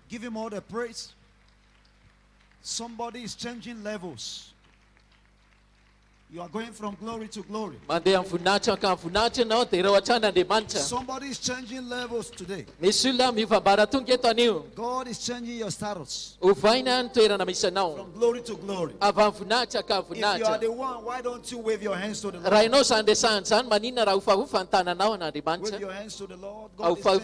Give him all the praise. Somebody is changing levels. You are going from glory to glory. Somebody is changing levels today. God is changing your status from glory to glory. If you are the one, why don't you wave your hands to the Lord? Wave your hands to the Lord. God is changing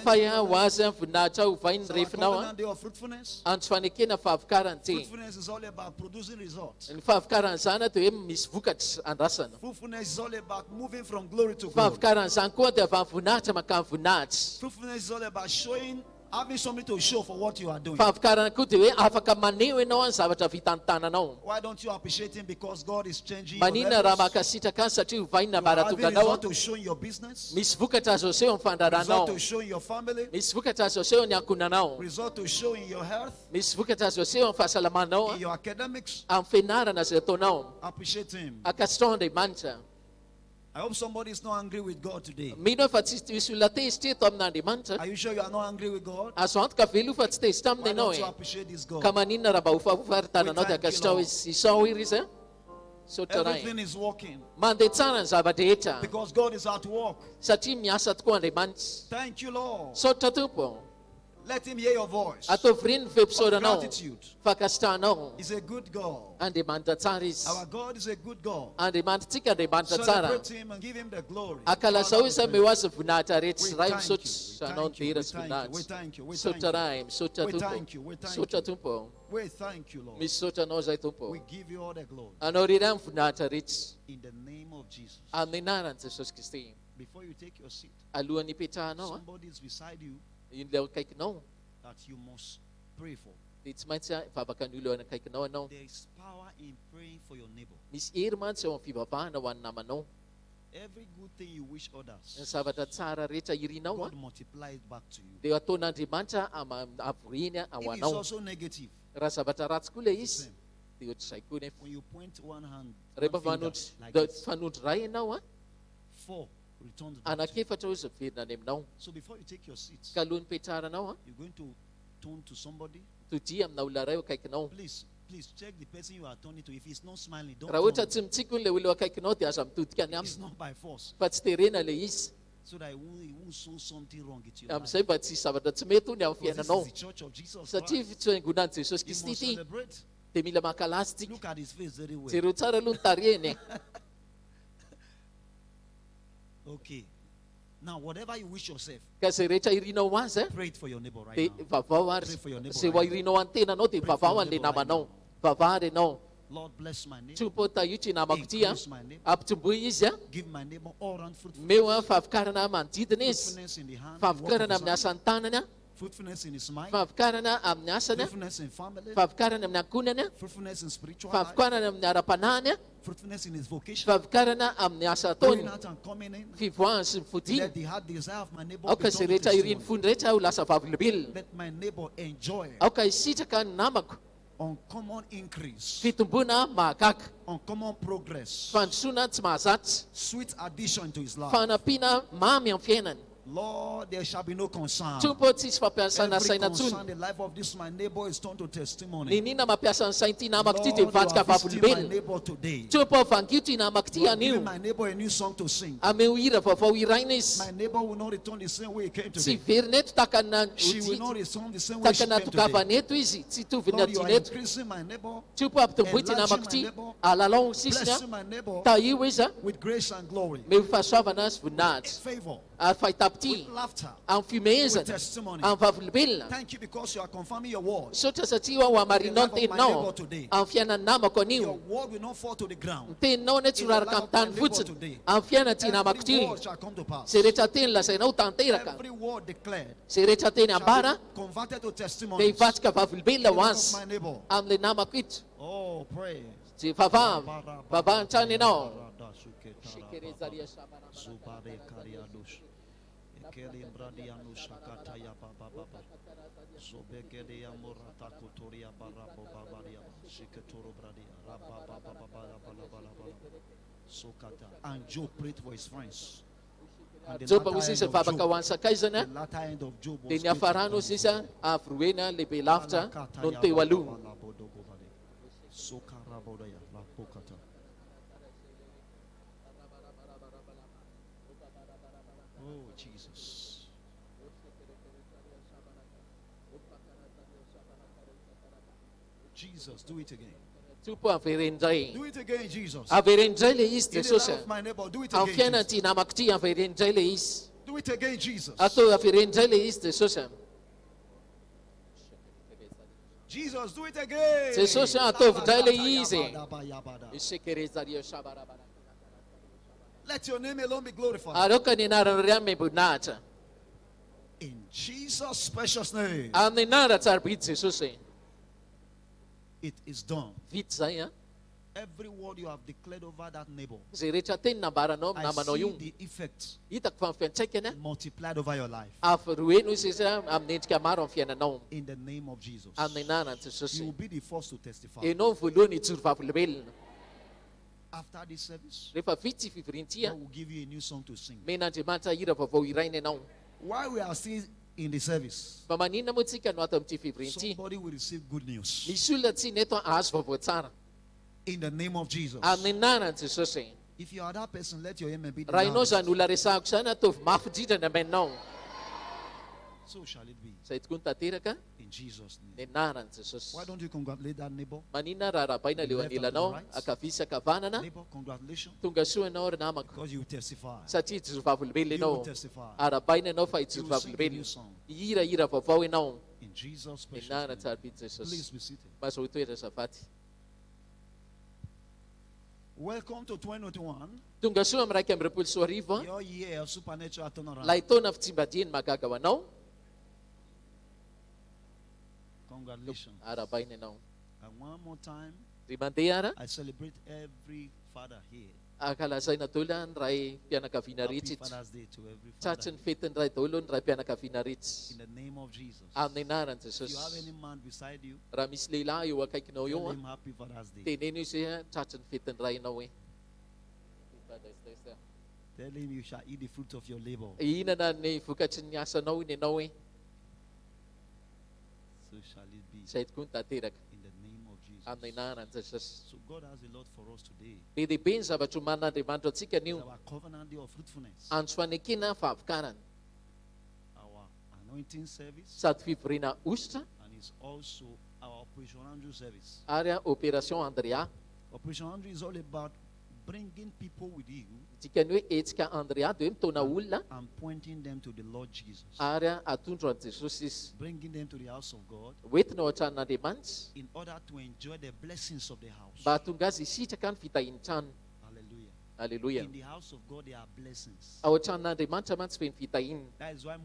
the covenant day of fruitfulness. Fruitfulness is all about producing results. Fruitfulness is all about moving from glory to glory. Fruitfulness is all about having something to show for what you are doing. Why don't you appreciate him? Because God is changing your levels. You are having result to show in your business, result to show in your family, result to show in your health, in your academics. Appreciate him. I hope somebody is not angry with God today. Are you sure you are not angry with God? Why don't you appreciate this God? Everything is working because God is at work. Thank you, Lord. Let him hear your voice. Gratitude. He's a good God. Our God is a good God. Celebrate him and give him the glory. We thank you. We thank you, Lord. We give you all the glory. In the name of Jesus. Before you take your seat, somebody is beside you that you must pray for. There is power in praying for your neighbor. Every good thing you wish others, God multiply it back to you. If it's also negative, it's the same. When you point one hand, one finger, like this, 4 returns back to you. So before you take your seats, you're going to turn to somebody. Please check the person you are turning to. If he's not smiling, don't turn. It's not by force. So that he won't show something wrong with you. Because this is the church of Jesus Christ. You must celebrate. Look at his face very well. Okay. Now, whatever you wish yourself, pray it for your neighbor right now. Pray for your neighbor right now. Lord, bless my neighbor. Increase my neighbor. Give my neighbor all round fruitfulness. Fruitfulness in the hand. Fruitfulness in his mind. Fruitfulness in family. Fruitfulness in spiritual life. Fruitfulness in his vocation. Going out and coming in. Let the heart desire of my neighbor be turned to testimony. Let my neighbor enjoy uncommon increase, uncommon progress, sweet addition to his life. Lord, there shall be no concern. Every concern, the life of this my neighbor is turned to testimony. Lord, you are visiting my neighbor today. You are giving my neighbor a new song to sing. My neighbor will not return the same way he came today. She will not return the same way she came today. Lord, you are increasing my neighbor, enlarging my neighbor, blessing my neighbor with grace and glory, favor, with laughter, with testimony. Thank you because you are confirming your word. In the life of my neighbor today, your word will not fall to the ground. In the life of my neighbor today, every word shall come to pass. Every word declared shall be converted to testimony. In the life of my neighbor. Oh, pray. Kelim Bradianu Shakata ya Baba Baba Sobegede ya Murata Kotoria Barabo Babaria Shiketoro Bradia Rabba Baba Baba Sokata. And Job prayed for his friends. And the latter end of Job was oh, Jesus. Jesus, do it again. Do it again, Jesus. In the life of my neighbor, do it again, Jesus. Do it again, Jesus. Jesus, do it again. Let your name alone be glorified. In Jesus' precious name. It is done. Every word you have declared over that neighbor, I see the effect multiplied over your life. In the name of Jesus. You will be the first to testify. After this service, God will give you a new song to sing. While we are still in the service, somebody will receive good news. In the name of Jesus. If you are that person, let your amen be the loudest. So shall it be. In Jesus' name. Why don't you congratulate that neighbor? Neighbor, congratulations. Because you will testify. You will testify. You will sing a new song. In Jesus' precious name. Please be seated. Welcome to 2021. Your year of supernatural turnaround. Congratulations. And one more time, I celebrate every father here. Happy Father's Day to every father here. In the name of Jesus. If you have any man beside you, tell him Happy Father's Day. Tell him you shall eat the fruit of your labor. So shall it be. In the name of Jesus. So God has a lot for us today. It's our covenant day of fruitfulness. Our anointing service. And it's also our Operation ANDRO service. Operation ANDRO is all about bringing people with you and pointing them to the Lord Jesus. Bringing them to the house of God in order to enjoy the blessings of the house. Hallelujah. In the house of God there are blessings. That is why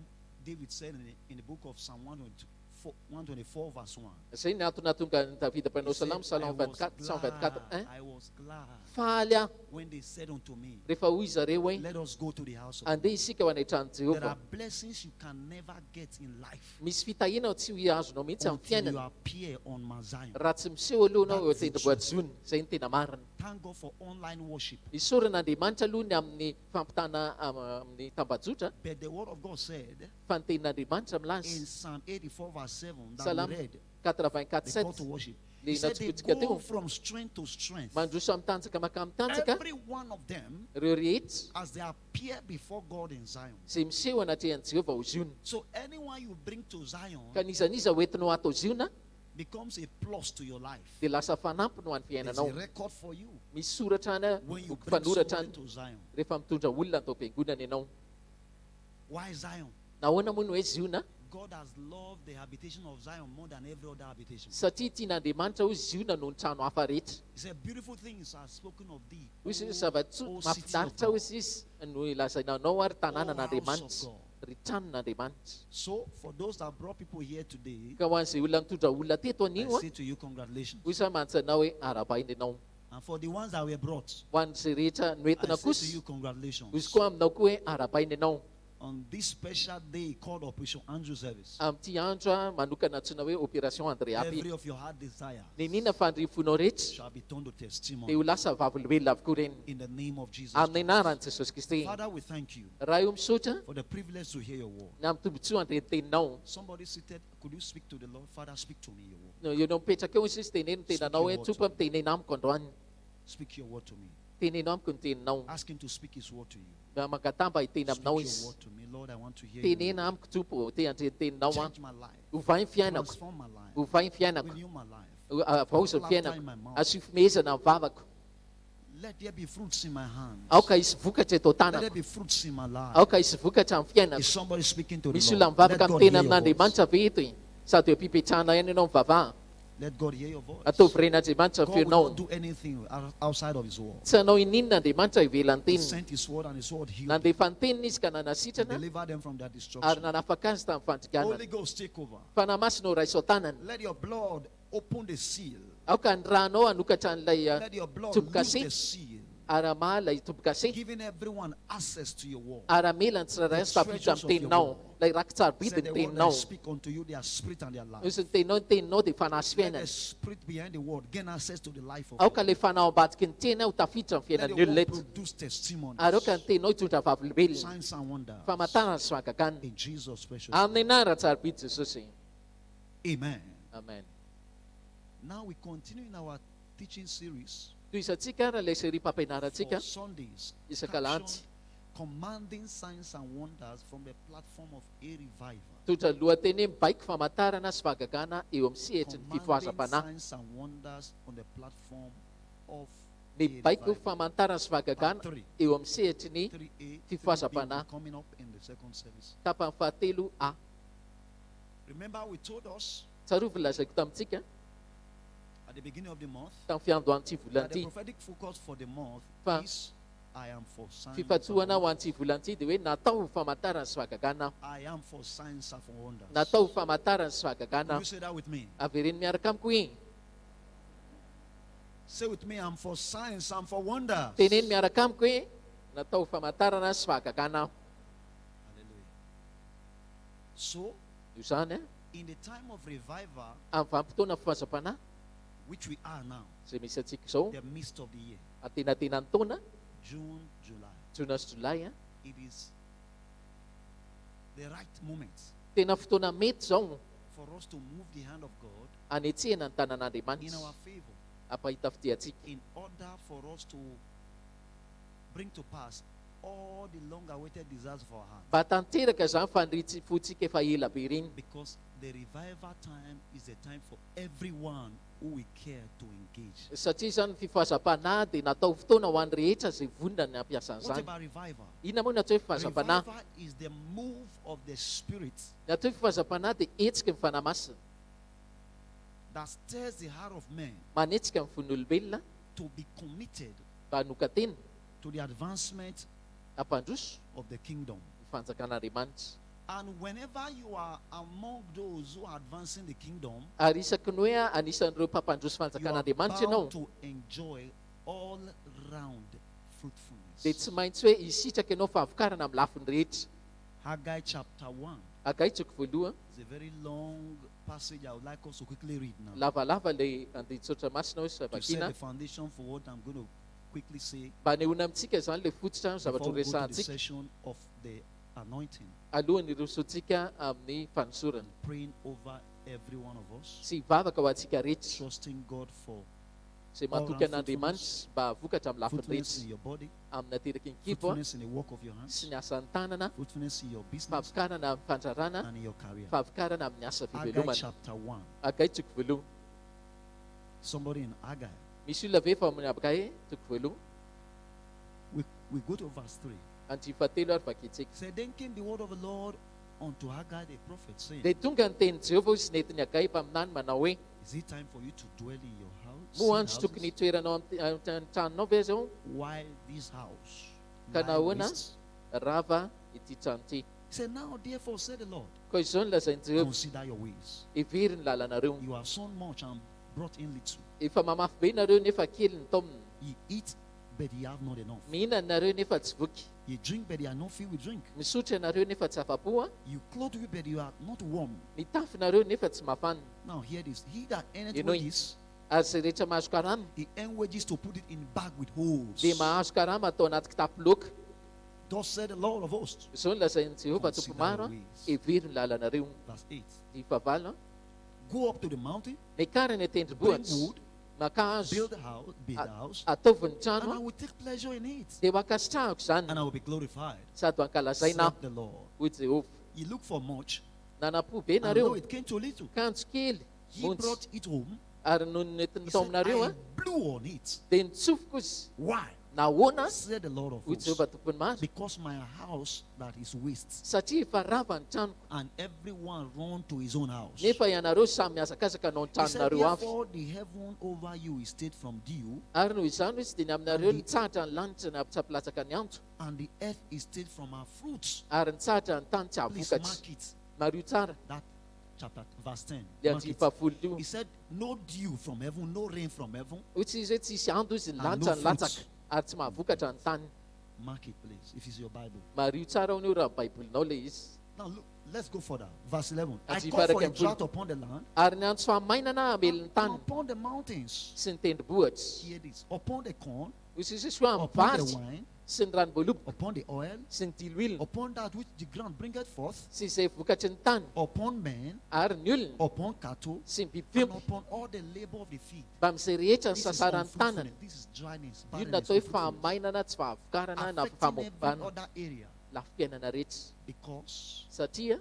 David said in the book of Psalm 124 verse 1. He said, I was glad when they said unto me, let us go to the house of God. There are blessings you can never get in life until you appear on Mount Zion. Thank God for online worship. But the word of God said in Psalm 84 verse 7 that we read before to worship, he said they go from strength to strength. Every one of them as they appear before God in Zion. So anyone you bring to Zion becomes a plus to your life. There's a record for you when you bring someone to Zion. Why Zion? God has loved the habitation of Zion more than every other habitation. He said, beautiful things are spoken of thee, O city of God, O house of God. So, for those that brought people here today, I say to you, congratulations. And for the ones that were brought, I say to you, congratulations. on this special day called Operation ANDRO service, Amty andro manokana antsoina hoe opération Andréapy. every of your heart desires Ninina fandrifonao rehetra shall be turned to dia testimony ho lasa vavolombelona avokoa reny. in the name of Jesus Amin'ny Christ. anaran'i Jesosy Kristy. Father, we thank you Raha io misaotra for the privilege to hear your word. na mitombontsoa andrenyteninao. Somebody seated, could you speak to the Lord? Father, speak to me your word. No, ianao mipetraka eo sisy teneno tenanao hoe tsopa mitenena amiko androany. Speak your word to me. Tenenao amiko ny teninao. Ask him to speak his word to you. Mangatamba hiteny Speak aminao your izy. word to me. Lord, I want to hear you. Tenena amiko tompo te andrenyteninao a. Change my life. Ovay ny fiainako. Transform my life. Ovay ny fiainako. Renew my life. Avaoza ny fiainako. Asifimehezana ny vavako. Let there be fruits in my hands. Aoka hisy vokatra eto Let there tanako. be fruits in my life. Aoka hisy vokatra amin'ny Is fiainako. somebody speaking to the Misy Lord? olona mivavaka Let God miteny hear your voice. amin'Andriamanitra ve eto e? Sady eo ampipetrahana ihany ianao mivavaha. Let God hear your voice. Ataovy ren'Andriamanitra ny God will feonao. not do anything outside of his word. Tsy hanao ininona Andriamanitra ivelan'ny He teniny. sent his word and his word healed. Nandefa ny teniny izy ka He nanasitrana delivered them from their ary destruction. nanafaka azy tamin'ny fandriganana. Holy Ghost, take over. Fanahy-masina ho raiso tanany. Let your blood open the seal. Aoka ny ranao hanokatra an'ilay Let your blood loose the tombo-kase seal, ary amaha ilay tombo-kase giving everyone access to your word. ary amela ny tsirairay azy tafiditra amin'ny teninao. Ilay rakitsarabidy Said ny the word that I teninao. speak unto you, their spirit and their life. Izy ny teninao ny teninao dia fanahy sy Let the fiainana. spirit behind the word gain access to the life of Aoka God. ilay fanahy ambadiky ny teny ho tafiditra amin'ny Let fiainan'ny the olona word eto. produce testimonies, Ary aoka ny teninao hitondra vavolombelona. signs and wonders. Famantarana sy fahagagana. In Jesus' precious Amin'ny name. anarana tsarabidy Jesosy. Amen. Amen. Now we continue in our teaching series Toy isantsika raha ilay série for mpampianarantsika Sundays, isakalantsy. commanding signs and wonders from the platform of a revival. Tondra lohateny hoe mibaiko famantarana sy fahagagana eo amin'ny sehetry ny Commanding fifohazam-panahy. signs and wonders on the platform of a Mibaiko revival. famantarana sy fahagagana Part 3. eo amin'ny sehetry ny 3A, fifohazam-panahy. 3B coming up in the second service. tapany fahatelo a. Remember, we told us Tsarovy lazaiko tamintsika at the beginning of the month tamin'ny fiandohan'ity that volana the ity. prophetic focus for the month Fa- is I am for signs. Fifatsohana and ho an'ity volana ity dia hoe natao famantarana sy fahagagana. I am for signs and for wonders. Natao famantarana sy Will fahagagana. you say that with me? Avereny miaraka amiko e. Say with me, I'm for signs and for wonders. Teneny miaraka amiko e. Natao famantarana sy fahagagana. Hallelujah. So, Io zany a. in the time of revival, Amin'ny vanim-potoana fifahazam-panahy which we are now, izay misy antsika izao the midst of the year, atenatenan'ny taona June, July, jona sy jolay a. it is the right moment Tena fotoana mety zao for us to move the hand of God anetsehana ny in tanan'Andriamanitra our favor ampahita fidiantsika in order for us to bring to pass all the long-awaited desires of our heart. mba tanteraka zany fandritsifontsika efa ela be reny. Because the revival time is a time for everyone who will care to engage. Satria zany ny fifohazam-panahy dia natao fotoana ho an'ny rehetra izay vonona ny ampiasa What an'izany. about revival? Inona moa natao hoe fifahazam-panahy? Revival is the move of the Spirit Natao hoe fifahazam-panahy dia hetsika ny fanahy masina. that stirs the heart of men Manetsika ny fon'olombelona to be committed mba hanokatena to the advancement hampandroso of the kingdom. ny fanjakan'Andriamanitra. And whenever you are among those who are advancing the kingdom, Ary isaky ny hoe anisan'ireo mpampandroso you are fanjakan'Andriamanitra ianao bound to enjoy all-round dia fruitfulness. tsy maintsy hoe hisitraka ianao fahavokarana amin'ny lafiny rehetra. Haggai chapter 1 Agaitsiko voaloha, is a very long passage I would like us to quickly read now. lavalava ilay andin-tsotra masina hoe To set vakiana. the foundation for what I'm going to quickly say Mba hanehoana amintsika zany ilay fototra ny zavatra before we go to the horesahantsika session of the anointing, alohan'ny rosotsika amin'ny fanosorana. praying over every one of us, Sy hivavaka ho antsika rehetra trusting God for izay matoky an'Andriamanitra mba vokatra amin'ny lafiny fruitfulness rehetra. in your body, Amin'ny ateraky ny kibo fruitfulness in the work of your hands, sy ny asan'ny tanana, fruitfulness in your business fahavokarana amin'ny fandrarana, and in your career. fahavokarana amin'ny asa Haggai fivelomana. chapter 1. Agaitsiko voaloha. Somebody in Haggai. Misy olona ve efa amin'ny abakay toko voaloha? We go to verse 3. Andry fahatelo ary vaketsika. Say, then came the word of the Lord unto Haggai the prophet, saying, Dia tonga ny tenin'i Jehovah izy nentiny Hagai mpaminany manao hoe: is it time for you to dwell in your house? moa in andro tokony houses? hitoeranao amin'ny tranonao ve zao? While this house Ka lie nahoana waste? rava ity trano ity. Say, now therefore, said the Lord, Koa izao no lazain'i Jehovah, consider your ways. hevery ny lalànareo. You have sown much and brought in little. Efa mamafy be nareo nefa kely ny taominy. Ye eat but you have not enough. Mihinana nareo nefa tsy voky. You drink, but you are not filled with drink. Misotra nareo nefa tsy afa-po. You clothe you, but you are not warm. Mitafy nareo nefa tsy mafana. Now hear this. He that earneth wages, ary zay rehetra mahazo karama, he earn wages to put it in bag with holes. dia mahazo karama atao anaty kitapo loka. Thus said the Lord of hosts. Izao no lazain'i Jehovah tompo maro, hevery ny lalanareo. Verse 8. Ny favalo, Go up to the mountain, mikary ny bring tendrombohitra, wood, maka hazo, build a house, ataovy ny and I trano, will take pleasure in it, dia mankasitrahako izany, and I will be glorified. sady hankalazaina Said the Lord. hoy Jehovah. You look for much, Nanapo be and lo, nareo, it came to little. kanjo kely, He montsy, brought it home. ary noho ny He netiny tao said, aminareo, I blew on it. dia nitsofoko izy. Why? Nahoana? Said the Lord of Hoy hosts. Jehovah tompony maro. Because my house that is waste, Satria efa rava ny tranoko, and everyone run to his own house. nefa ianareo samy miazakazaka anao ny He said, tranonareo avy. therefore the heaven over you is stayed from dew, Ary noho izany izy dia ny aminareo nitsahatra ny lanitra ny apitsapilatsaka ny antso, and the earth is stayed from our fruits. ary nitsahatra ny tany tsy Please havokatsy. mark it. Mario tsara, That chapter, verse 10. dia Mark andry it. fahafolo io. He said, no dew from heaven, no rain from heaven. Hoy tsy izy hoe tsisy ando izy ny And lanitra no ny latsaka, fruits. ary tsy mahavokatra ny tany. Mark it, please, if it's your Bible. Mario tsara ho ny raha baibolinao le izy. Now look, let's go further. Verse 11. I As call for a you drought upon the land, Ary ny antso fahamainana hamelon'ny and tany upon the mountains. sy ny tendrombohitra. Hear this. Upon the corn, Hoy tsy izy hoe amin'ny upon the varotra wine, sy ny ranom-boaloboka upon the oil, sy ny tiloilona upon that which the ground bringeth forth, sy izay vokatry ny tany, upon men, ary ny olona upon cattle, sy ny and bibimby upon all the labor of the field. mba amin'izay rehetra ny This is sasaran'ny tanana. unfruitfulness. This is dryness, Io barrenness, natao hoe unfruitfulness. fahamainana tsy fahavokarana na Affecting every famombana other area, lafi-piainana rehetra. because Satria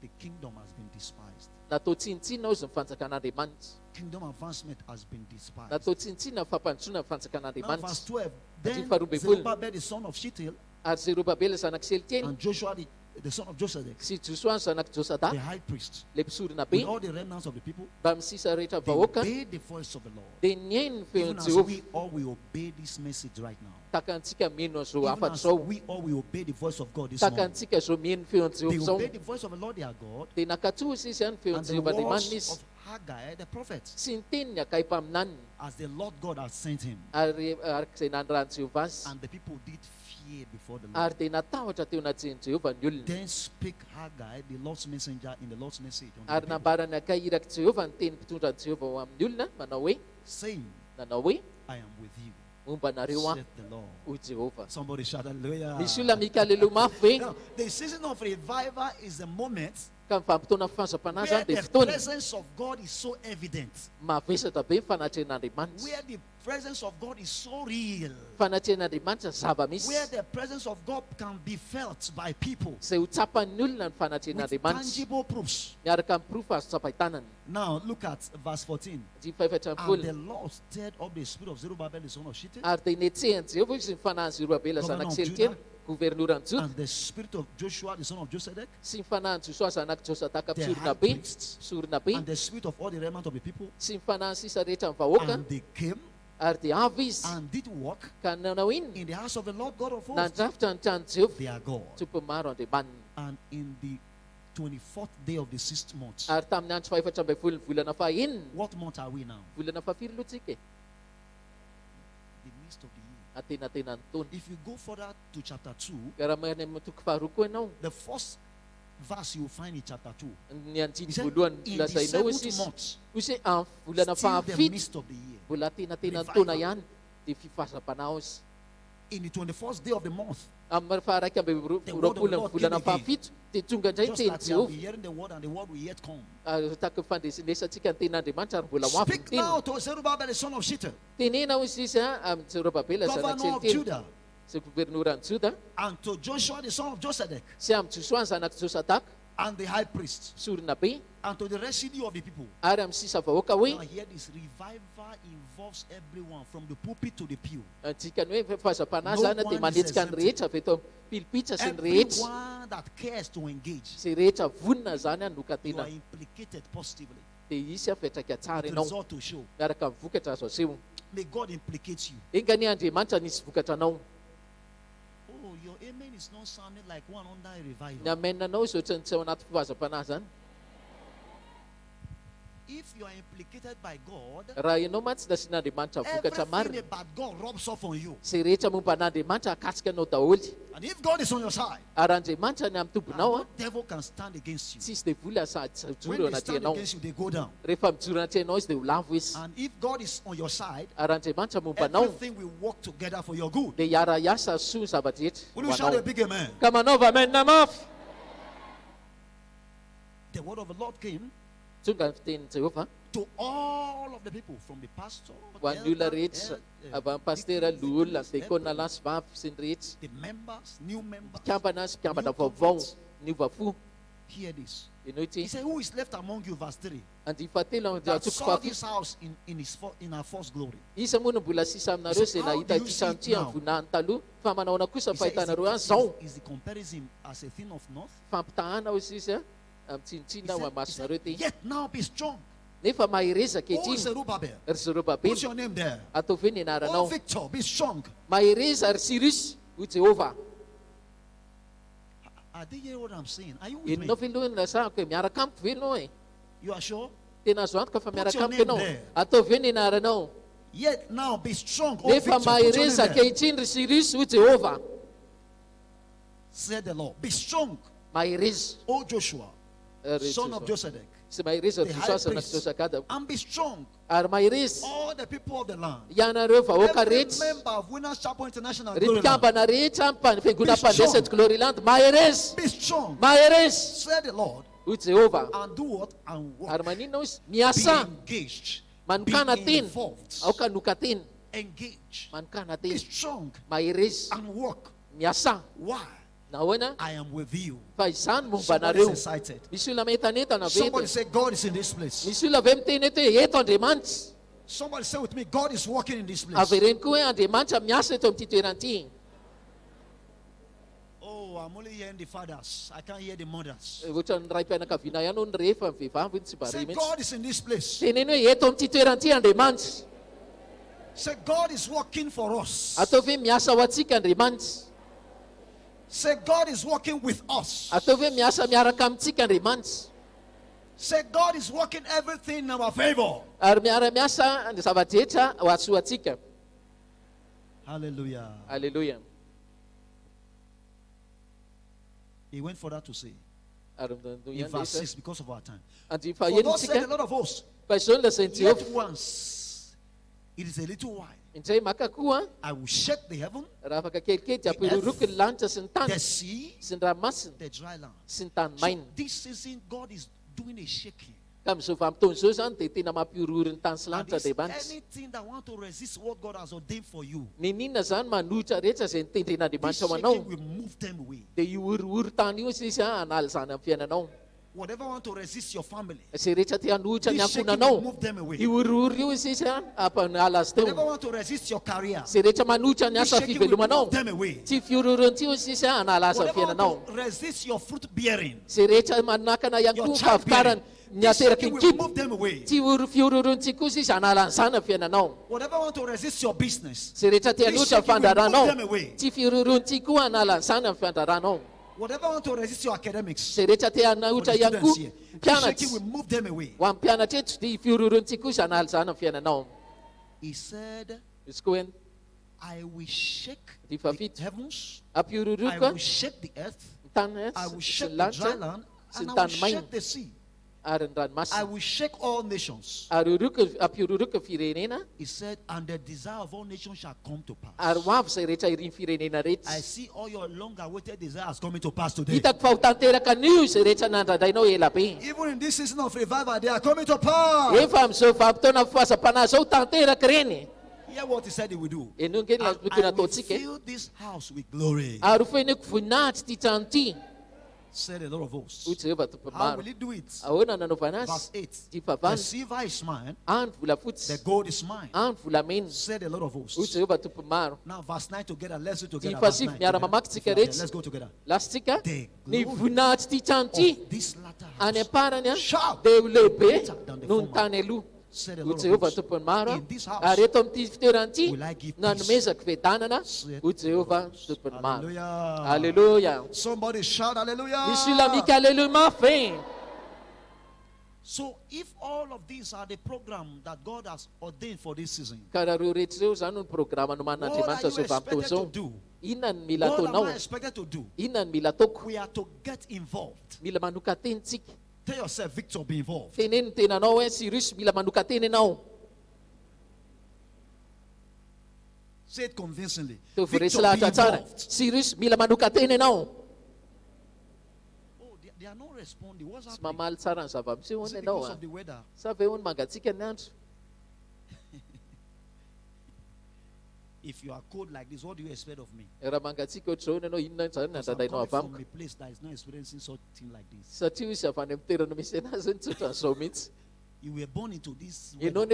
the kingdom has been despised. natao tsinitsina izy ny fanjakan'Andriamanitra. Kingdom advancement has been despised. Natao tsinitsina ny fampandrosoana ny Now, verse fanjakan'Andriamanitra. 12. Then faharoa-ambin'ny Zerubbabel, the son of Shealtiel, Ary Zerubabela zanak Sealtiel and Joshua, the son of Josedek, sy Joshua zanak the Josadak, high priest, le mpisorona with be, all the remnants of the people, mba misisa rehetra they vahoaka, obeyed the voice of the Lord. dia niaino ny Even feon'i as Jehovah. we all will obey this message right now. Takantsika mihaino an'izao Even afatra as zao. we all will obey the voice of God this morning. Takantsika zao mihaino ny feon'i They Jehovah zao. obeyed the voice of the Lord their God Dia nakatsosa izy any feon'i and the Jehovah words Andriamanina izy of Haggai the prophet, sy ny teniny akay mpaminaniny, as the Lord God has sent him. ary arak'izay nandrahan'i Jehovah azy. And the people did fear before the Lord. Ary dia natahotra teo anatin'i Jehovah ny olona. Then spake Haggai, the Lord's messenger, in the Lord's message unto the Ary people, nambarany akay iraky Jehovah ny teny mpitondran'i Jehovah ho amin'ny olona, manao hoe, saying, nanao hoe, I am with you, momba anareo aho, saith the Lord. hoy Jehovah. Somebody shout hallelujah. Misy olona mikalelo mafy ve? Now, the season of revival is the moment Ka ny vanim-potoana fanjampana where zany dia the fotoana presence of God is so evident, mavesatra be ny fanatrehan'Andriamanitra. where the presence of God is so real, Fanatrehan'Andriamanitra zava-misy. where the presence of God can be felt by people Izay ho tsapan'ny olona ny with fanatrehan'Andriamanitra. tangible proofs. Miaraka amin'ny proof azo tsapay tanana. Now look at verse 14. Andiny faefatra And ambinifolo. the Lord stirred up the spirit of Zerubbabel, the son of Shealtiel, Ary dia netsehany Jehovah izy ny fanahin'i Zerubabela zanak Sealtiel, governoran'i Juda, and the spirit of Joshua, the son of Josedek, sy ny fanahin'i Joshua zanak Josadaka the mpisorona high be, priests, mpisorona be, and the spirit of all the remnant of the people, sy ny fanahin'ny sisa rehetra ny vahoaka, and they came ary dia avy izy and did walk ka nanao inona? in the house of the Lord God of hosts, Nandrafitra ny tranon'i Jehovah, their God. tompo maro Andriamanina. And in the 24th day of the 6th month. Ary tamin'ny andro faefatra ambin'ny folo ny volana fahaenina, What month are we now? volana fahafiry aloha tsika e, The midst of the year. atenatenan'ny taona. If you go further to chapter 2, Ka raha mahay amin'ny toko faharoa koa ianao, the first verse you find in chapter 2. ny He andiny said, voalohany in the lazainao 7th izy month, hoe amin'ny volana still the fahafito, midst of the year. mbola atenatenan'ny taona ihany dia fifazam-panao izy. In the 21st day of the month, Amin'ny faharaiky amby roapolo ny volana fahafito dia tonga indray just teny like we have Jehovah. been hearing the word and the word will yet come. Tahaka ny fandresantsika ny ten'Andriamanitra ary mbola ho avy ny Speak teny. now to Zerubbabel, the son of Shealtiel, Tenena izy amin'ny Zerubabela zanak governor of Sealtiel, Judah, sy governoran'i Juda, and to Joshua, the son of Josedek, sy amin'ny Joshua zanak Josadak, and the high priest, mpisorona be, and to the residue of the people. ary amin'ny sisa vahoaka hoe, Now hear this, revival involves everyone from the pulpit to the pew. dikany hoe fahazam-panahy No zany dia one is manetsika ny exempted. rehetra avy eto pilipitra sy ny rehetra, Everyone that cares to engage, sy rehetra vonina zany you hanokatena are implicated positively. dia isy afiatraka tsara The ianao result to show. miaraka amin'ny vokatra azo aseho. May God implicate you. Enga ny Andriamanitra nisy vokatra anao. Oh, your amen is not sounding like one under a Ny revival. amenanao izy ohatrany tsy ao anaty fivazam-panahy zany. if you are implicated by God, raha ianao mantsy nasian'andriamanitra vokatra marina, everything about God rubs off on you. izay rehetra momba an'andriamanitra akasika anao daholo. And if God is on your side, Ary Andriamanitra ny amin'ny tombonao, no devil can stand against you. tsisy devoly sady When joro they anaty stand ianao. against you, they go down. Rehefa mijoro anaty ianao izy dia ho lavo izy. And if God is on your side, Ary Andriamanitra momba anao everything will work together for your good. dia hiara-iasa soa ny zava-drehetra Will ho you shout a anao. big amen? Ka manaova amen mafy. The word of the Lord came Tonga ny fitenin'i Jehovah to all of the people, from the pastor, ho an'ny olona rehetra, avy amin'ny pastera, olona, dekona lahy sy vavy sy ny rehetra, the members, new members. mpikambana sy mpikambana vaovao, ny vafo. Hear this. Ianao He ity, said, who is left among you, verse 3, andihy fahatelo that anjotoko saw fafo. this house in our first glory? Isa moa no mbola sisa aminareo izay nahita ity trano ity amin'ny voninahiny taloha, fa manaona kosa He said, fahitanareo azy zao. is the comparison as a thing of north? Fampitahana hoy izy amin'ny tsinitsinina ho amasonareo ty. Yet now be strong. Nefa mahirezaka Oh, ity Zerubbabel. ry Zorobabely, What's your name there? atao ve ny Oh, anaranao? Victor, be strong. Mahireza ry Sirus ho Jehovah. Are they hearing what I'm saying? Are you with me? Enonao ve aloha ny lasahako hoe miaraka amiko ve ianao e? You are sure? Tena azo antoka fa Put miaraka your amiko name ianao. there. Atao ve ny anaranao? Yet now be strong. Oh, Nefa Victor, put your name mahirezaka there. ity ry Sirus ho Jehovah. Said the Lord. Be strong, Mahireza O Joshua, ry son of Joshua. Josedek, Sy mahireza ry the high Joshua sanaka priest. Josakada. And be strong, Ary mahireza all the people of the land. ianareo vahoaka Every rehetra, member of Winners Chapel International ry Glory Land. mpikambana rehetra fiangonana Be strong. mpandresety Gloryland, mahireza, Be strong, mahireza said the Lord, ho Jehovah. and do what? And work. Ary maninona izy? Be Miasa, engaged. manokana Be teny, involved. aoka noka teny, Engage. manokana Be teny, strong mahireza, and work. miasa. Why? Nahoana? I am with you. Fa izany momba Somebody is anareo. excited. Misy olona metanetana ve Somebody eto? say, God is in this place. Misy olona ve miteny eto hoe eto Andriamanitra? Somebody say with me, God is working in this place. Avereny koa hoe Andriamanitra miasa eto amin'ity toerana ity. Oh, I'm only hearing the fathers. I can't hear the mothers. Ohatra ny ray mpianakaviana ihany no rehefa ny vehivavy tsy Say, bary mihitsy. God is in this place. Teneny hoe eto amin'ity toerana ity Andriamanitra. Say, God is working for us. Atao ve miasa ho antsika Andriamanitra? Say, God is working with us. Atao ve miasa miaraka amintsika Andriamanitra? Say, God is working everything in our favor. Ary miara-miasa ny zava-drehetra ho asoa antsika. Hallelujah. Alleluia. He went further to say, Ary in verse 6, because of our time. andimy For fahaeniny thus said the tsika, Lord of hosts, fa izao no lazain'i yet Jehovah. once, it is a little while, Indray maka koa, I will shake the heaven, raha afaka kelikely dia ampiroroky ny lanitra sy ny tany, the sea, sy ny ranomasina, the dry land. sy ny tany So maina. this season, God is doing a shaking. Ka amin'izao vanim-potoana izao zany dia tena mampiorory ny tany sy And lanitra is Andriamanitra. anything that want to resist what God has ordained for you, Ny ninona zany manohitra rehetra izay this nitendren'Andriamanitra ho shaking anao, will move them away. dia iorooro tany io izy hanala zany amin'ny fiainanao. Whatever want to resist your family, Izay rehetra te hanohitra ny this shaking will ankonanao, move them away. iorooro io izy hampanala azy Whatever teo. want to resist your career, Izay rehetra manohitra ny this asa shaking will fivelomanao, move them away. tsy fiororonty io izy hanala azy amin'ny Whatever fiainanao. want to resist your fruit bearing, Izay rehetra manakana ihany your koa child fahavokarany bearing, ny this ateraky shaking ny will kibo, move them away. tsy fiororontsika kosa izy hanala an'izany amin'ny fiainanao. Whatever want to resist your business, Izay rehetra te this hanohitra ny shaking will move fandraranao, them away. tsy fiororontsika koa hanala an'izany amin'ny fandraranao. Whatever want to resist your academics, Izay rehetra te for hanohitra the ihany students koa here, this shaking mpianatra, will move them away. ho amin'ny mpianatra eto dia fiororontsika koa izy hanala izany amin'ny fiainanao. He said, Izy koa hoe I will shake Di the fafito. heavens, ampiororoka I will shake the earth, ny tany I will sy shake ny the dry lanitra land, sy and ny I will tany maina shake the sea. ary ny I ranomasina. will shake all nations. Ary ampiororoka firenena He said, and the desire of all nations shall come to pass. ary ho avy izay rehetra iriny firenena I rehetra. see all your long-awaited desires coming to pass today. Hitako fa ho tanteraka an'io izay rehetra nandradrainao ela be. Even in this season of revival, they are coming to pass. Efa amin'izao vanim-potoana fahazam-panahy izao tanteraka reny. Hear what he said he will do. Enao nge And tokony I will ataontsika. fill this house with glory, Ary ho feneko voninahitsy ity trano ity, said the Lord of hosts. hoy Jehovah Tompo How maro. will he do it? Ahoana nanaovana Verse azy? 8. Ty The favana, silver is mine, andro the volafotsy, gold is mine, andro volamena, said the Lord of hoy hosts. Jehovah Tompo maro. Now verse 9 together, let's do together. Ty Verse fasivy 9 miara together. mamaky tsika If you are there, rehetra. let's go together. Lasitsika, The ny glory voninahitsy ty trano ty of this latter any house, am-parany a Shout. dia ho lehibe Greater than the noho ny former. tany aloha. said the Ho Lord of Jehovah hosts. tompony maro a. In this house, Ary eto amin'ity fitoerana ity will I give nanomezako vedanana said ho the Jehovah Lord of hosts. tompony maro. Hallelujah. Haleluya. Somebody shout hallelujah. Misy olona mika haleluya mafy. So if all of these are the program that God has ordained for this season, what are you expected to do? What am I expected to do? We are to get involved. Tell yourself, Victor, be involved. Say it convincingly. Victor, be involved. Oh, they are not responding. What's happening? Is it because of the weather? If you are cold like this, what do you expect of me? I'm coming from a place that is not experiencing such thing like this. You were born into this weather.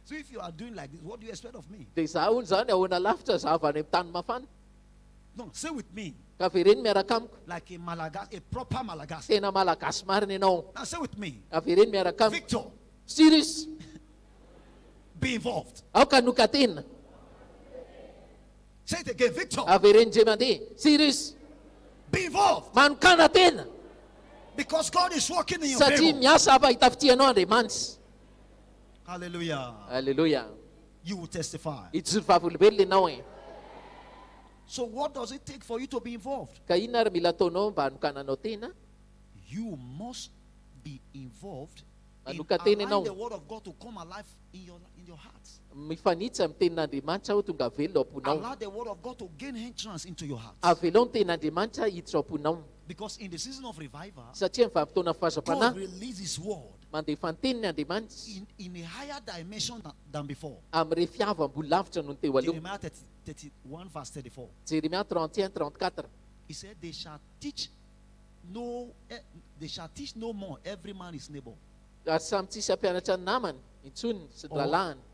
So if you are doing like this, what do you expect of me? No, say with me. Like a proper Malagasy. Now say with me. Victor. Serious. Be involved. Say it again, Victor. Serious. Be involved. Man, because God is working in your favor. Hallelujah. Hallelujah. You will testify. So what does it take for you to be involved? You must be involved in allowing the word of God to come alive in your hearts. Allow the word of God to gain entrance into your heart. Because in the season of revival, God releases His word in a higher dimension than before. Jeremiah 31 verse 34. He said, they shall teach no more every man his neighbor. Or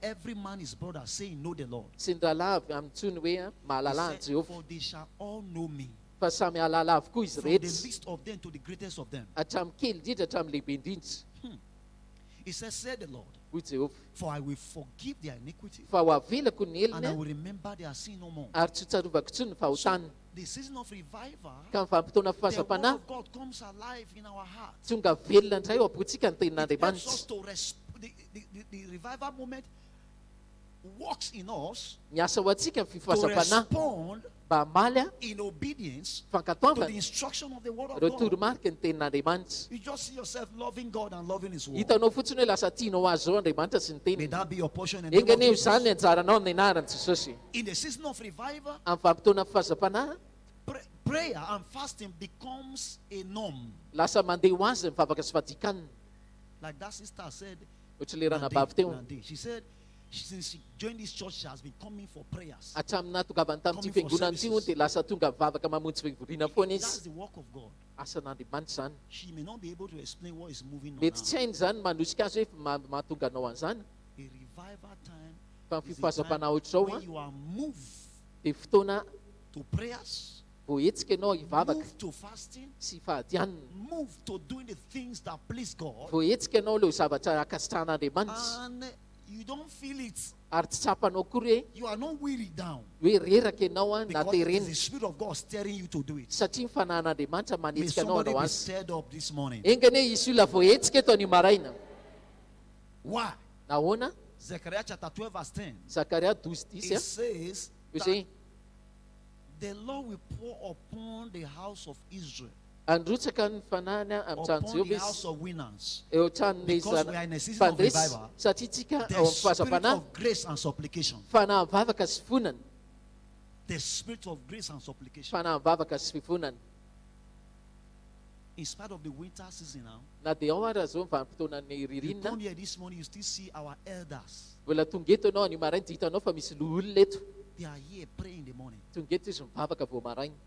every man is brother, saying, know the Lord. He said, for they shall all know me. From the least of them to the greatest of them. He says, said the Lord, for I will forgive their iniquity, and I will remember their sin no more. So, the season of revival, the word of God comes alive in our hearts. It helps us to the revival moment works in us to respond in obedience to the instruction of the word of God. You just see yourself loving God and loving His word. May that be your portion in the name of Jesus. In the season of revival, prayer and fasting becomes a norm. Like that sister said, Nandi. She said, since she joined this church, she has been coming for prayers. Coming for services. That's the work of God. She may not be able to explain what is moving on now. A revival time is a time when you are moved to prayers, moved to fasting, moved to doing the things that please God, and you don't feel it. You are not wearied down. Because it is the Spirit of God stirring you to do it. May somebody be stirred up this morning. Why? Zechariah chapter 12 verse 10. It says that the Lord will pour upon the house of Israel, upon the house of winners, because we are in a season of revival, the spirit of grace and supplication. The spirit of grace and supplication. In spite of the winter season now, you come here this morning, you still see our elders. They are here praying in the morning.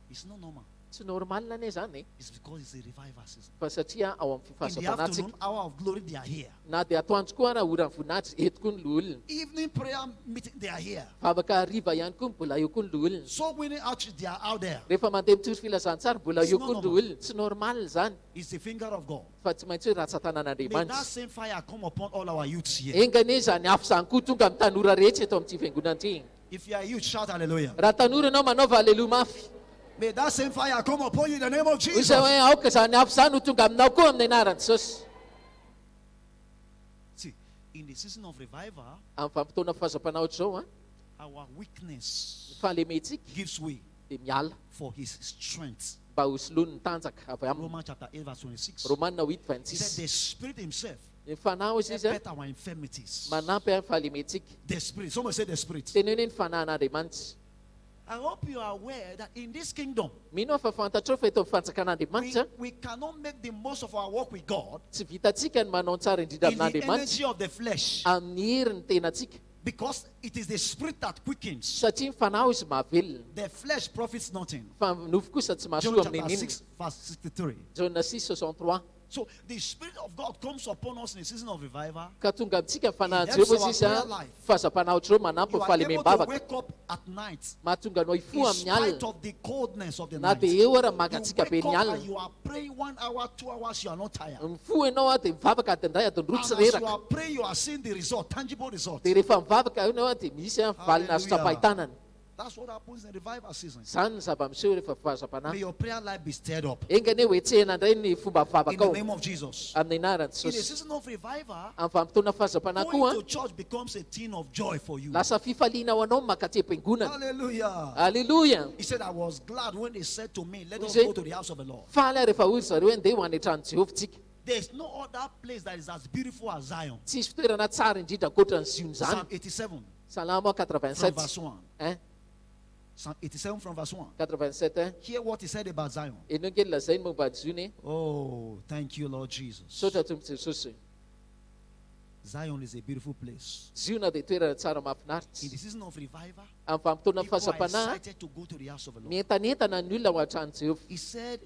It's not normal. It's because it's a revival season. In the afternoon, hour of glory, they are here. Evening prayer meeting, they are here. So many outreach, they are out there. It's normal. It's the finger of God. May that same fire come upon all our youths here. If you are a youth, shout hallelujah. May that same fire come upon you in the name of Jesus. See, in the season of revival, our weakness gives way for his strength. Romans chapter 8 verse 26. He said the Spirit himself helpeth our infirmities. The Spirit. Someone say the Spirit. I hope you are aware that in this kingdom, we cannot make the most of our work with God in the energy of the flesh. Because it is the Spirit that quickens. The flesh profits nothing. John chapter 6 verse 63. So the Spirit of God comes upon us in the season of revival. It helps our prayer life. You are able to wake up at night in spite of the coldness of the night. You wake up and you are praying 1 hour, 2 hours, you are not tired. And as you are praying, you are seeing the result, tangible result. Hallelujah. That's what happens in the revival season. May your prayer life be stirred up. In the name of Jesus. In the season of revival, going to church becomes a thing of joy for you. Hallelujah. Hallelujah. He said, I was glad when they said to me, let us go to the house of the Lord. There's no other place that is as beautiful as Zion. Psalm 87 from verse 1. Psalm 87 from verse 1. Hear what he said about Zion. Oh, thank you, Lord Jesus. Zion is a beautiful place. In the season of revival, people are excited to go to the house of the Lord. He said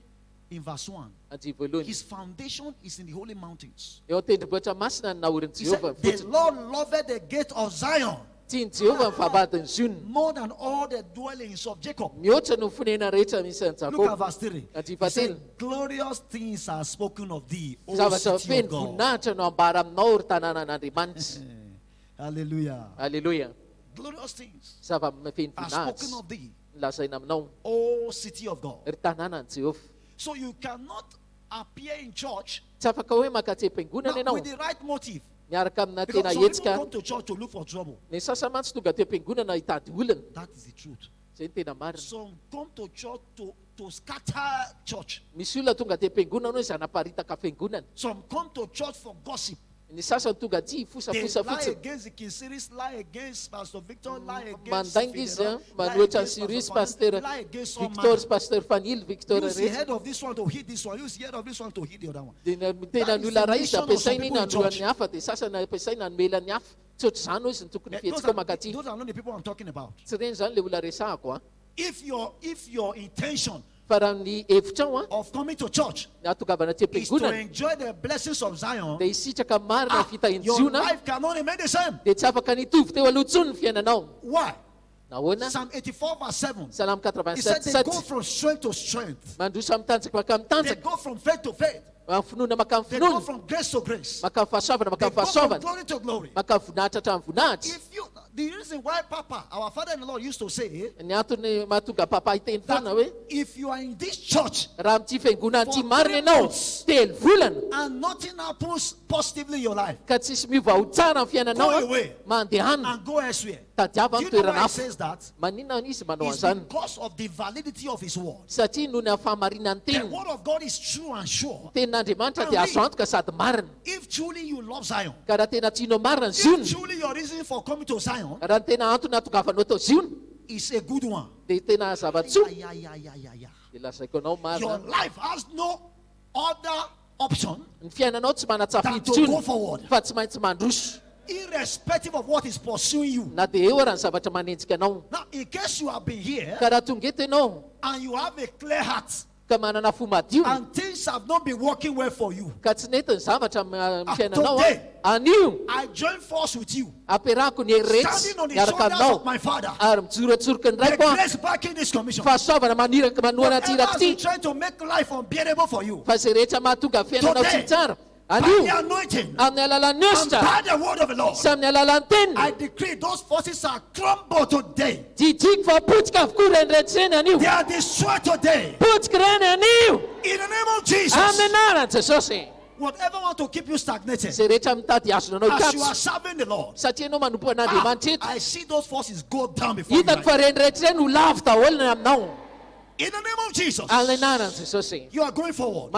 in verse 1, his foundation is in the holy mountains. He said, the Lord loveth the gate of Zion more than all the dwellings of Jacob. Look at verse 3. He said, glorious things are spoken of thee, O city of God. Hallelujah. Hallelujah. Glorious things are spoken of thee, O city of God. So you cannot appear in church with the right motive. Because some people come to church to look for trouble. That is the truth. Some come to church to scatter church. Some come to church for gossip. They lie against the King series, lie against Pastor Victor, lie against Fidel, lie against Pastor Fanil. Use the head of this one to hit this one. Use the head of this one to hit the other one. That is the mission of some people in church. Those are not the people I'm talking about. If your intention of coming to church is to enjoy the blessings of Zion, your life cannot remain the same. Why? Psalm 84 verse 7. He said they go from strength to strength. They go from faith to faith. They go from grace to grace. They go from glory to glory. The reason why Papa, our father in the Lord, used to say that if you are in this church for 3 months and nothing happens positively in your life, go away and go elsewhere. Do you know why he says that? It's because of the validity of his word. The word of God is true and sure. If truly you love Zion, if truly your reason for coming to Zion is a good one, your life has no other option than to go forward, irrespective of what is pursuing you. Now, in case you have been here and you have a clear heart and things have not been working well for you, today I join force with you, standing on the shoulders of my father, the grace backing this commission. Whatever has been trying to make life unbearable for you, today by the anointing and by the word of the Lord, I decree those forces are crumbled today. They are destroyed today. In the name of Jesus. Whatever want to keep you stagnated, as you are serving the Lord, I see those forces go down before you. In the name of Jesus, you are going forward.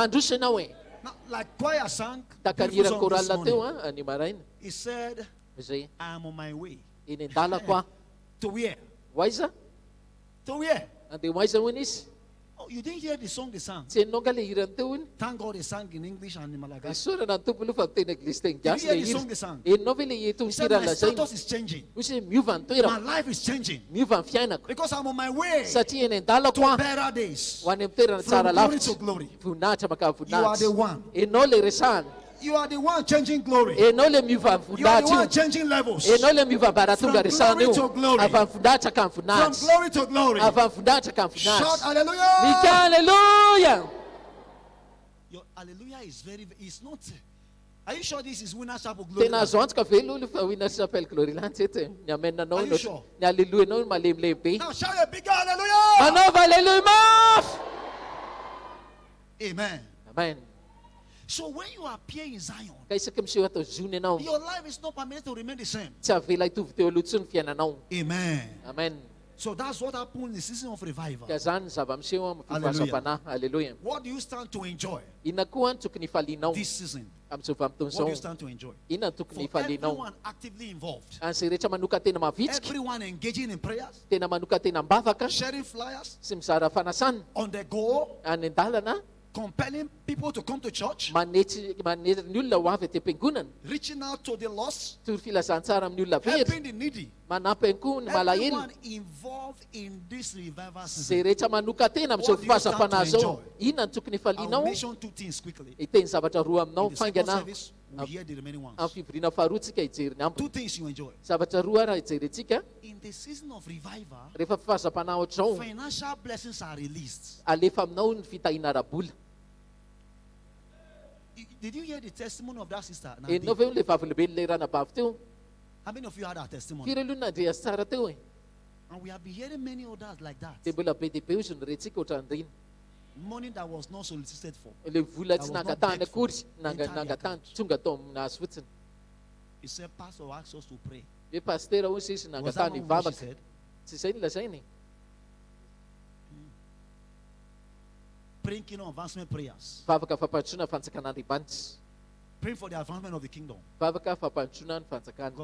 Now, like choir sang, he said, I am on my way. To where? To where? Oh, you didn't hear the song they sang. Thank God they sang in English and in Malagasy. Did you hear the song they sang? He said, my status is changing. My life is changing. Because I'm on my way to better days. From glory to glory. You are the one. You are the one changing glory. You are the one changing levels. From glory to glory. From glory to glory. Shout hallelujah. Hallelujah. Your hallelujah is it's not. Are you sure this is Winner's Chapel Glory? Are you sure? Now shout a big hallelujah. Amen. Amen. So when you appear in Zion, your life is not permitted to remain the same. Amen. Amen. So that's what happened in the season of revival. Hallelujah. What do you stand to enjoy this season? What do you stand to enjoy? For everyone actively involved, everyone engaging in prayers, sharing flyers, on the go, compelling people to come to church, reaching out to the lost, helping the needy. Everyone involved in this revival season. What do you stand to enjoy? I'll mention two things quickly. In the second service, we'll hear the remaining ones. Two things you enjoy. In the season of revival, financial blessings are released. Did you hear the testimony of that sister? How many of you had that testimony? And we have been hearing many others like that. Money that was not solicited for. He said, Pastor asked us to pray. Was that not what she said? Praying kingdom advancement prayers. Praying for the advancement of the kingdom. God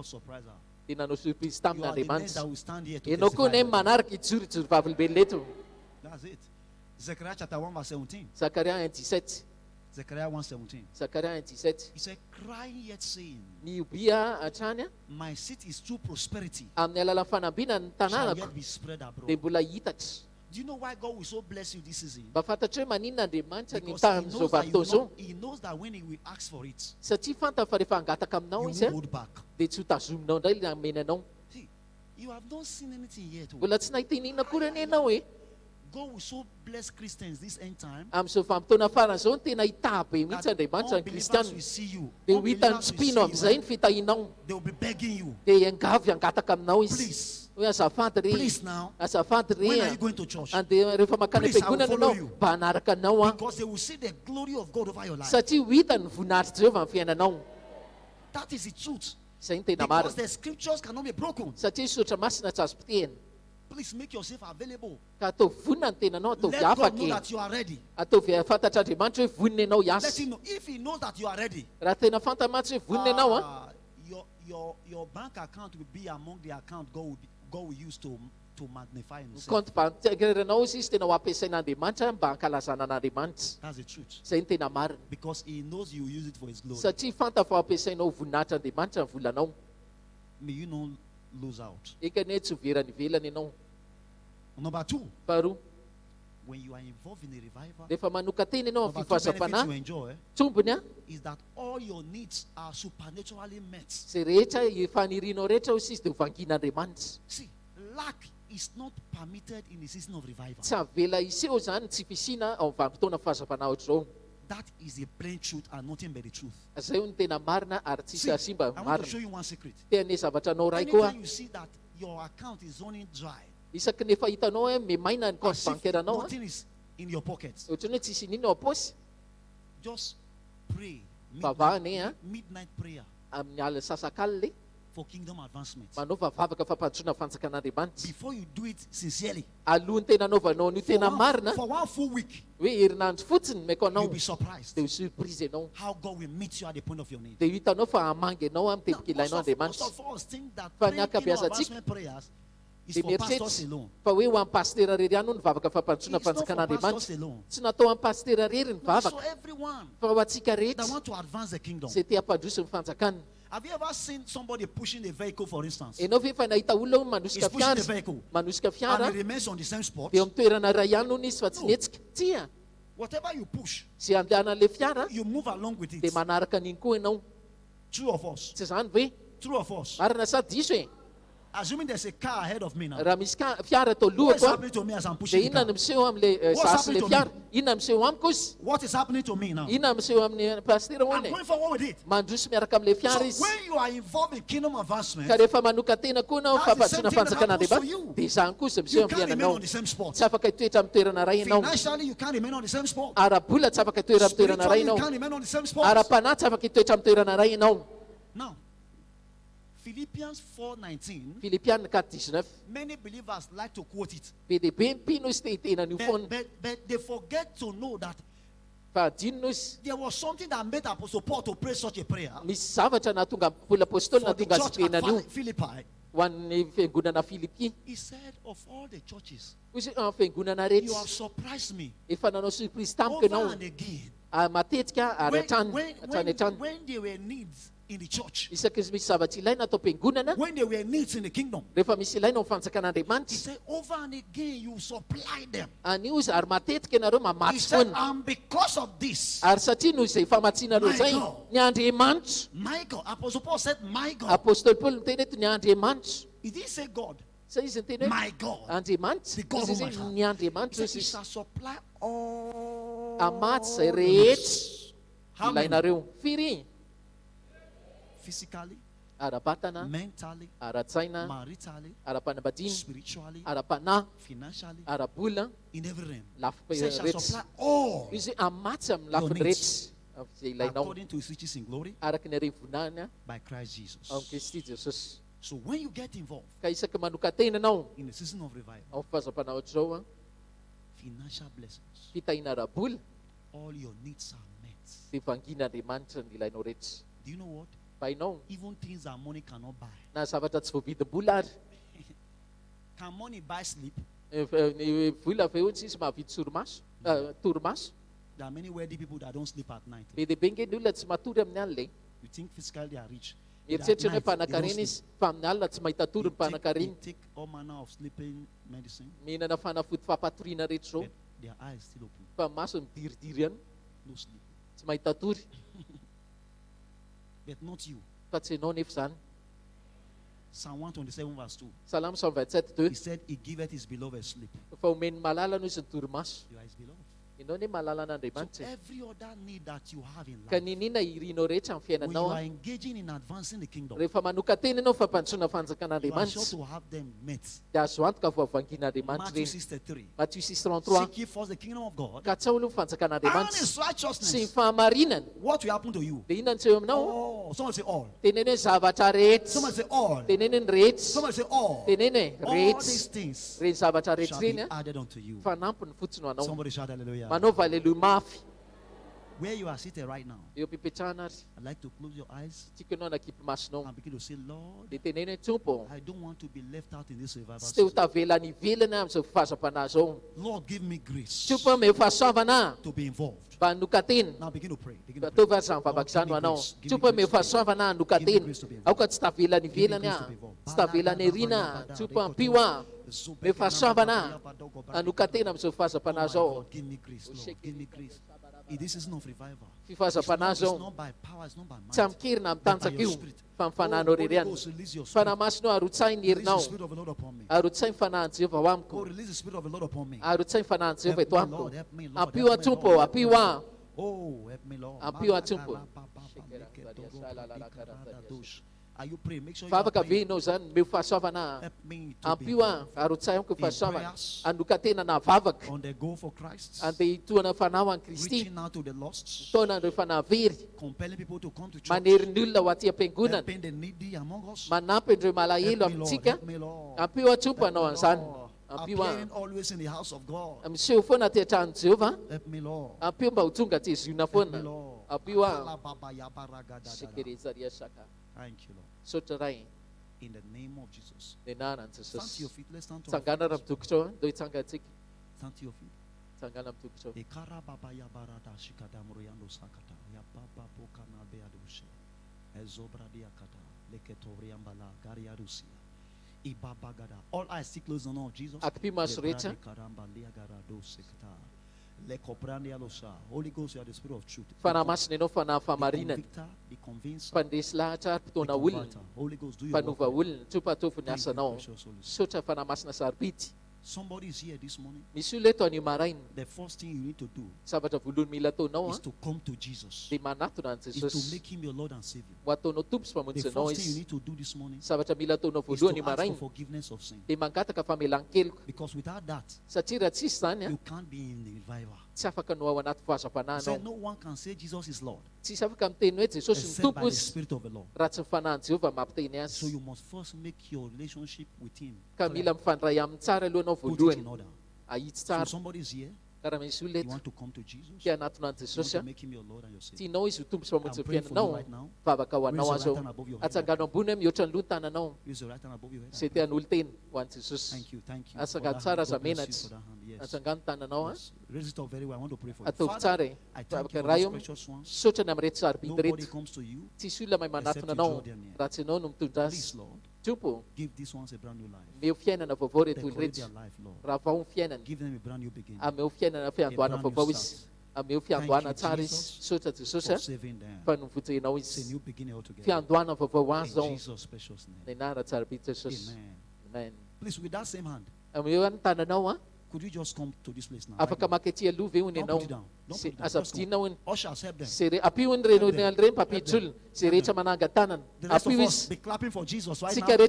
surprised her. You are the next that will stand here to testify. That's it. Zechariah chapter 1 verse 17. Zechariah 1:17. He said, crying yet saying, my seed is through prosperity shall yet be spread abroad. Do you know why God will so bless you this season? Because he knows that when he will ask for it, you won't hold back. See, you have not seen anything yet. God will so bless Christians this end time that unbelievers will see you. They will be begging you. Please now, when are you going to church? Please, I will follow you. Because they will see the glory of God over your life. That is the truth. Because the scriptures cannot be broken. Please make yourself available. Let God know that you are ready. Let him know. If he knows that you are ready, your bank account will be among the account God will use to magnify himself. That's the truth. Because he knows you will use it for his glory. May you not lose out. Number two, when you are involved in a revival, number two benefit you enjoy is that all your needs are supernaturally met. See, lack is not permitted in the season of revival. that is a plain truth and nothing but the truth. See, I want to show you one secret. Anytime you see that your account is running dry, nothing is in your pockets, just pray midnight prayer for kingdom advancement. Before you do it sincerely, for 1 full week, you'll be surprised how God will meet you at the point of your need. Most of us think that praying advancement prayers is for pastors alone. It's not for pastors alone. So everyone that want to advance the kingdom. Have you ever seen somebody pushing the vehicle, for instance? He's pushing the vehicle and it remains on the same spot. No. Whatever you push, you move along with it. True of us. True of us. Assuming there's a car ahead of me now. What is happening to me as I'm pushing the car? What is happening to me now? I'm going forward with it. So when you are involved in kingdom advancement, that's the same thing that happens to you. You can't remain on the same spot. Financially, you can't remain on the same spot. Spiritually, you can't remain on the same spot. Now, Philippians 4:19. Many believers like to quote it. But they forget to know that there was something that made Apostle Paul to pray such a prayer for the church at Philippi. He said, of all the churches, you have surprised me over and again. When there were needs in the church, when there were needs in the kingdom, he said, over and again you supply them. He said, and because of this, my God, Apostle Paul said, my God. He didn't say God. My God, the God whom I serve. He said, he shall supply all the needs. How many? Physically, mentally, maritally, spiritually, financially, in every realm. He said, shall supply all your needs according to his riches in glory by Christ Jesus. So when you get involved in the season of revival, financial blessings, all your needs are met. Do you know what? Even things that money cannot buy. Can money buy sleep? There are many wealthy people that don't sleep at night. You think physically they are rich. They take all manner of sleeping medicine. Their eyes still open. No sleep. But not you. Psalm 127 verse 2. He said, he giveth his beloved sleep. You are his beloved. So every other need that you have in life, when you are engaging in advancing the kingdom, you are sure to have them met. Matthew 6:33. Seek ye first the kingdom of God and his righteousness. What will happen to you? Oh, someone say all. Someone say all. Someone say all. All these things shall be added unto you. Somebody shout hallelujah. Where you are seated right now, I'd like to close your eyes and begin to say, Lord, I don't want to be left out in this revival season. Lord, give me grace to be involved. Now begin to pray. Begin to pray. Lord, give me grace to be involved. Give me grace, Lord. Give me grace. In this season of revival, it's not by power, it's not by might, but by your spirit. Oh, Holy Ghost, release your spirit. Release the spirit of the Lord upon me. Oh, release the spirit of the Lord upon me. Help me, Lord. Help me, Lord. Help me, Lord. Oh, help me, Lord. Are you praying? Make sure you are praying. Help me to be on the go for Christ. Reaching out to the lost. Compelling people to come to church. Helping the needy among us. Help me, Lord. Help me, Lord. Appearing always in the house of God. Help me, Lord. Help me, Lord. Thank you, Lord. In the name of Jesus. Stand to your feet. Let's stand to our feet. Stand to your feet. All eyes still closed on all Jesus. Holy Ghost, you are the Spirit of truth. Be convinced. Holy Ghost, do your work. Somebody is here this morning. The first thing you need to do is to come to Jesus. Is to make him your Lord and Savior. The first thing you need to do this morning is to ask for forgiveness of sin. Because without that, you can't be in the revival. Say no one can say Jesus is Lord except by the Spirit of the Lord. So you must first make your relationship with him put it in order. So somebody is here. You want to come to Jesus? You want to make him your Lord and your Savior? I'm praying for you right now. Raise your right hand above your head. Raise your right hand above your head. Thank you. Thank you. God bless you for that hand. Yes. Raise it up very well. I want to pray for you. Father, I thank you for these precious ones. Nobody comes to you except you draw them near. Please, Lord, give these ones a brand new life. Decorate their life, Lord. Give them a brand new beginning. A brand new start. Thank you, Jesus, for saving them. It's a new beginning altogether. In Jesus' precious name. Amen. Please, with that same hand, could you just come to this place now? Right now? Don't put it down. Don't put it down. Just come. Ushers, help them. The rest of us be clapping for Jesus right now. Clap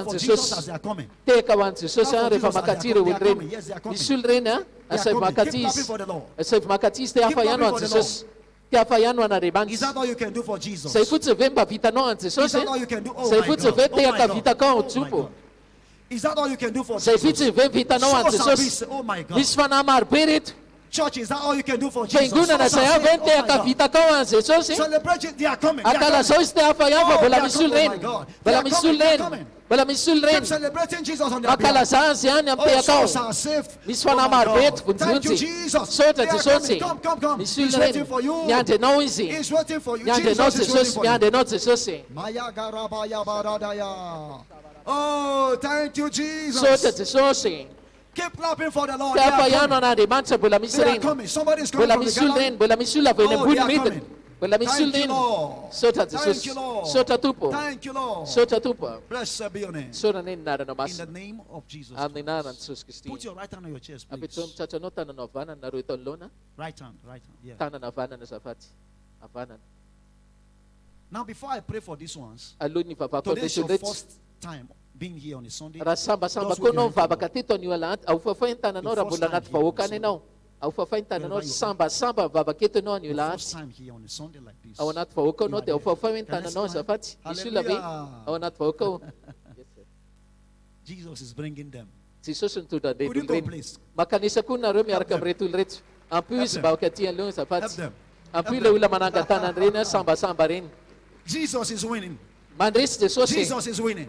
for Jesus as they are coming. Clap for Jesus as they are coming. They are coming. Yes, they are coming. They are coming. Keep clapping for the Lord. Keep clapping for the Lord. Is that all you can do for Jesus? Is that all you can do? Oh my God. Oh my God. Oh my God. Is that all you can do for Jesus? Oh my God. Church, is that all you can do for Jesus? Oh my God. Celebrate it. They are coming. They are coming. Oh, they are coming. Oh my God. They are coming. They are coming. Keep celebrating Jesus on their behalf. Oh, souls are saved. Oh my God. Thank you, Jesus. They are coming. Come. He's waiting for you. He's waiting for you. Jesus is waiting for you. Oh, thank you, Jesus. Keep clapping for the Lord. They are coming. Somebody is coming from the gallery. Oh, they are coming. Thank you, Lord. Thank you, Lord. Thank you, Lord. Blessed be your name. In the name of Jesus Christ. Put your right hand on your chest, please. Right hand. Yeah. Now, before I pray for these ones, today is your first time being here on a Sunday. Just wave your hand for the first time here on a Sunday like this. Hallelujah. Jesus is bringing them. Could you go, please? Help them. Jesus is winning. Jesus is winning.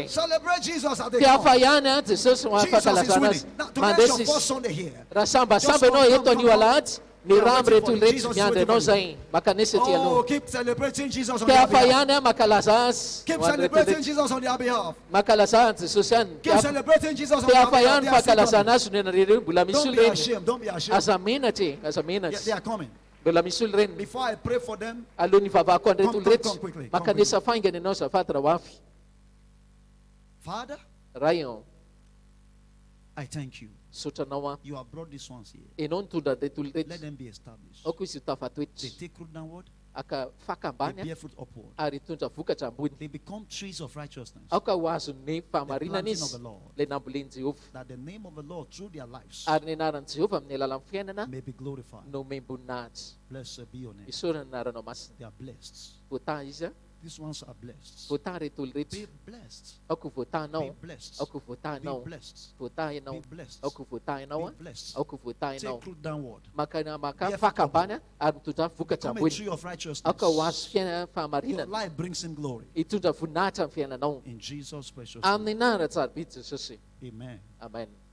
Celebrate Jesus at the come. Jesus is winning. Now, today's your first Sunday here. Oh, keep celebrating Jesus on their behalf. Keep celebrating Jesus on their behalf. Keep celebrating Jesus on their behalf. Don't be ashamed. Yeah, they are coming. Before I pray for them, come quickly. Father, I thank you You have brought these ones here. Let them be established. They take root downward. They bear fruit upward. They become trees of righteousness. The planting of the Lord. That the name of the Lord through their lives may be glorified. Blessed be your name. They are blessed. These ones are blessed. Be blessed. Be blessed. Be blessed. Be blessed. Be blessed. Take root downward. Become a tree of righteousness. Your life brings him glory. In Jesus' precious name. Amen. Amen.